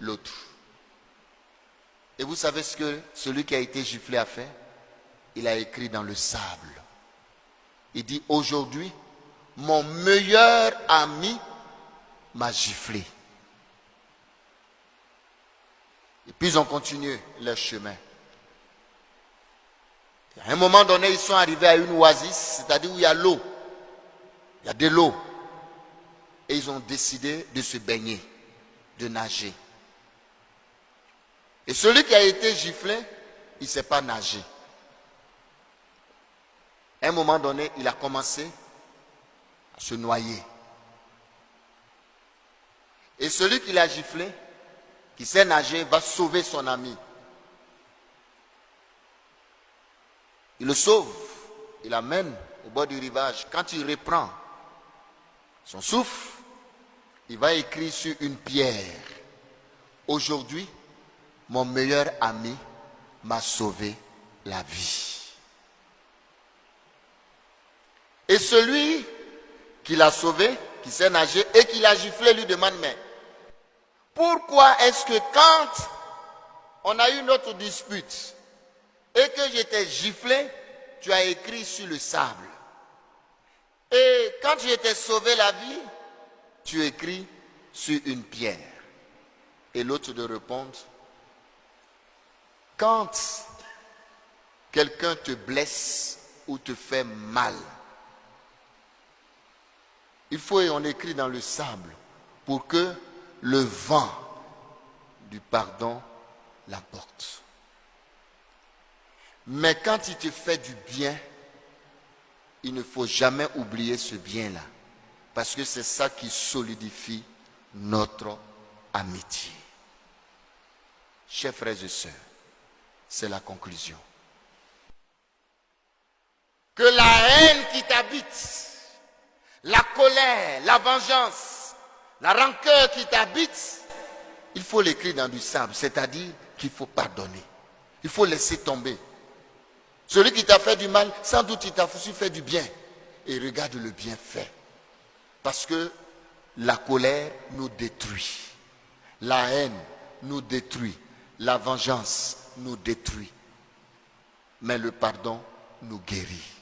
l'autre. Et vous savez ce que celui qui a été giflé a fait? Il a écrit dans le sable. Il dit, aujourd'hui, mon meilleur ami m'a giflé. Et puis ils ont continué leur chemin. À un moment donné, ils sont arrivés à une oasis, c'est-à-dire où il y a l'eau. Il y a de l'eau. Et ils ont décidé de se baigner, de nager. Et celui qui a été giflé, il ne sait pas nager. À un moment donné, il a commencé à se noyer. Et celui qui l'a giflé, qui sait nager, va sauver son ami. Il le sauve, il l'amène au bord du rivage. Quand il reprend son souffle, il va écrire sur une pierre, aujourd'hui, mon meilleur ami m'a sauvé la vie. Et celui qui l'a sauvé, qui sait nager et qui l'a giflé, lui demande, mais pourquoi est-ce que quand on a eu notre dispute et que j'étais giflé, tu as écrit sur le sable? Et quand j'étais sauvé la vie, tu écris sur une pierre. Et l'autre de répondre, quand quelqu'un te blesse ou te fait mal, il faut, et on écrit dans le sable, pour que le vent du pardon l'emporte. Mais quand il te fait du bien, il ne faut jamais oublier ce bien-là. Parce que c'est ça qui solidifie notre amitié. Chers frères et sœurs, c'est la conclusion. Que la haine qui t'habite, la colère, la vengeance, la rancœur qui t'habite, il faut l'écrire dans du sable, c'est-à-dire qu'il faut pardonner. Il faut laisser tomber. Celui qui t'a fait du mal, sans doute il t'a fait du bien. Et regarde le bienfait. Parce que la colère nous détruit. La haine nous détruit. La vengeance nous détruit. Mais le pardon nous guérit.